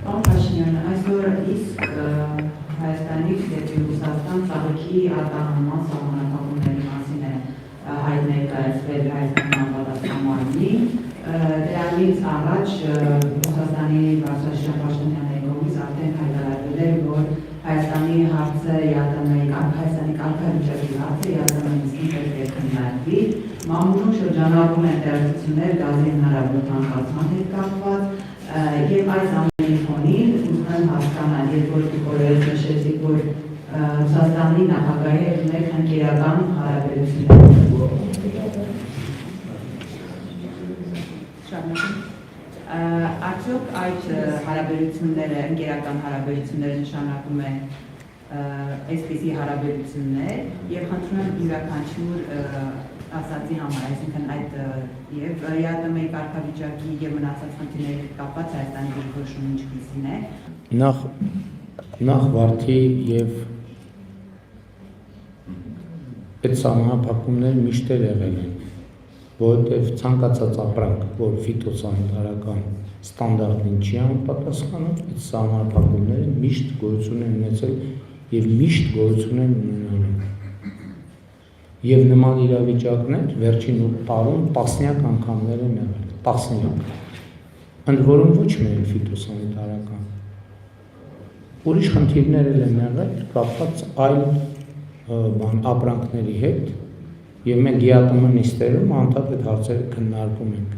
Պարոն Փաշինյան, այսօր իսկ Հայաստանի դեպի Ռուսաստան ծաղիկի արտահանման սահմանափակումների մասին է հայտ ներկայացվել Հայաստանի անվտանգ մարմնին։ Դրանից առաջ Ռուսաստանի բարձրաստիճան պաշտոնյաների կողմից արդեն հայտարարվել էր, որ Հայաստանի հարցը Հայաստանի կարգավիճակի հարցը ԵԱՏՄ-ի նիստին պետք է քննարկվի։ Մամուլում շրջանառվում են տեղեկություններ գազի հնարավոր թանկացման հետ կապված եւ այս ամենի ֆոնին ուզում եմ հասկանալ, երբ որ դուք նշեցիք, որ Ռուսաստանի նախագահի հետ ունեք ընկերական հարաբերություններ։ Արդյոք այդ հարաբերությունները, ընկերական հարաբերությունները նշանակում են այսպիսի հարաբերություններ եւ խնդրում եմ յուրաքանչյուր ասացի համար, այսինքն այդ եւ ԵԱՏՄ-ի կարգավիճակի եւ մնացած խնդիրների հետ կապված Հայաստանի դիրքորոշումը ինչպիսին է։ Նախ վարդի եւ այդ սահմանափակումները միշտ եղել են, որովհետեւ ցանկացած ապրանք, որ ֆիտոսանիտարական ստանդարտին չի համապատասխանում, այդ սահմանափակումները միշտ գոյություն են ունեցել եւ միշտ գոյություն են ունենալու։ Եվ նման իրավիճակներ վերջին 8 տարում տասնյակ անգամներ են եղել, տասնյակ։ Ընդ որում ոչ միայն ֆիտոսանիտարական։ Ուրիշ խնդիրներ են եղել կապված այլ ապրանքների հետ, եւ մենք ԵԱՏՄ նիստերում անդադ այդ հարցերը քննարկում ենք,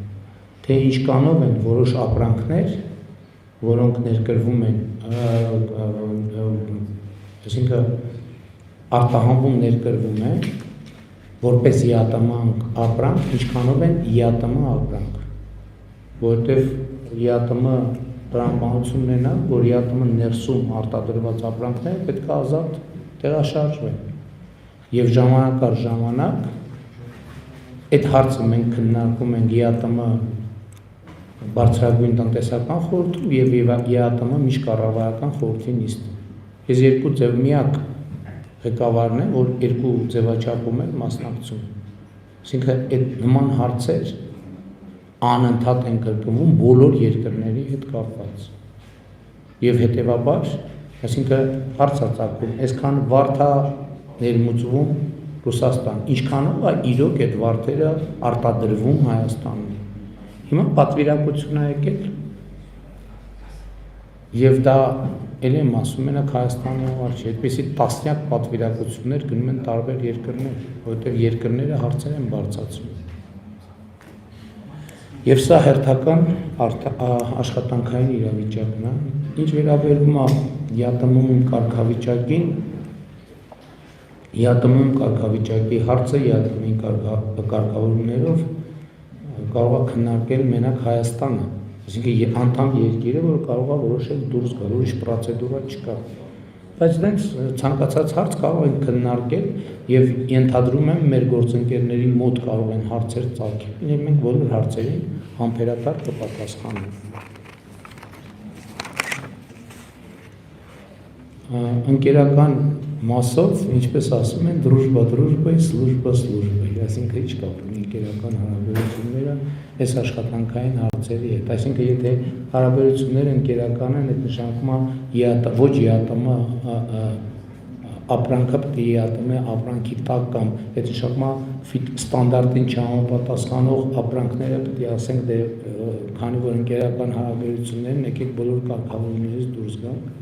թե ինչքանով են որոշ ապրանքներ, որոնք ներկրվում են, այսինքն արտահանվում ներկրվում են որպես ԵԱՏՄ ապրանք, ինչքանով են ԵԱՏՄ ապրանք, որովհետև ԵԱՏՄ տրամաբանություն ունենա, որ ԵԱՏՄ ներսում արտադրված ապրանքները պետք է ազատ տեղաշարժվեն։ Եվ ժամանակ առ ժամանակ այդ հարցը մենք քննարկում ենք ԵԱՏՄ բարձրագույն տնտեսական խորհրդում եւ ԵԱՏՄ միջկառավարական խորհրդի նիստում։ Ես երկու ձև միակ ղեկավարն է, որ երկու ձևաչափում են մասնակցում։ Այսինքն այդ նման հարցեր անընդհատ են կրկնվում բոլոր երկրների հետ կապված։ Եվ հետևաբար, այսինքն հարց է ծագում, այսքան վարդ է ներմուծվում Ռուսաստան, ինչքանով է իրոք այդ վարդերը արտադրվում Հայաստանում։ Հիմա պատվիրակություն է եկել եւ դա ել եմ ասում, մենակ Հայաստանի համար չի, այդպիսի տասնյակ պատվիրակություններ գնում են տարբեր երկրներ, որովհետև երկրները հարցեր են բարձրացնում։ Եվ սա հերթական աշխատանքային իրավիճակն է, ինչ վերաբերում է ԵԱՏՄ-ում կարգավիճակին, ԵԱՏՄ-ում կարգավիճակի հարցը ԵԱՏՄ-ի կարգավորումներով կարող է քննարկել մենակ Հայաստանը, այսինքն անդամ երկիրը, որ կարող է որոշել դուրս գալ, ուրիշ պրոցեդուրա չկա։ Բայց դրանց ցանկացած հարց կարող են քննարկել եւ ենթադրում եմ մեր գործընկերների մոտ կարող են հարցեր ծագել, եւ մենք բոլոր հարցերին համբերատար կպատասխանենք։ Ընկերական մասով, ինչպես ասում են, դրուժբա դրուժբայի, սլուժբա սլուժբայի, այսինքն ինչ կապ ունի ընկերական հարաբերությունները այս աշխատանքային հարցերի հետ, այսինքն եթե հարաբերությունները ընկերական են, այդ նշանակում է ոչ ԵԱՏՄ ապրանքը պետք է ԵԱՏՄ ապրանքի տակ կամ այդ նշանակում է ստանդարտին չհամապատասխանող ապրանքները պետք է ասենք դե քանի որ ընկերական հարաբերություններն եկեք բոլոր կարգավորումներից դուրս գանք։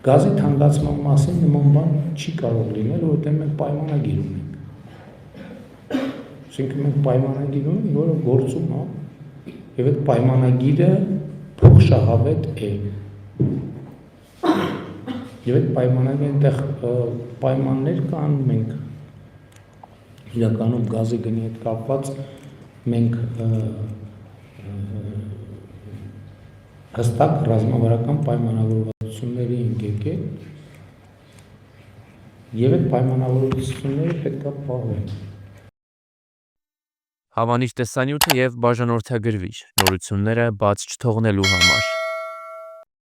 Գազի թանկացման մասին նման բան չի կարող լինել, որովհետև մենք պայմանագիր ունենք։ Այսինքն մենք պայմանագիր ունենք, որը գործում է, եւ այդ պայմանագիրը փոխշահավետ է։ Եվ այդ պայմանագիրը այնտեղ պայմաններ կան, մենք իրականում գազի գնի հետ կապված մենք հստակ ռազմավարական պայմանավորվածությունների ենք եկել եւ այդ պայմանավորվածությունները պետք է պահվեն։ Հավանիչ տեսանյութը եւ բաժանորդագրվիչ նորությունները բաց չթողնելու համար։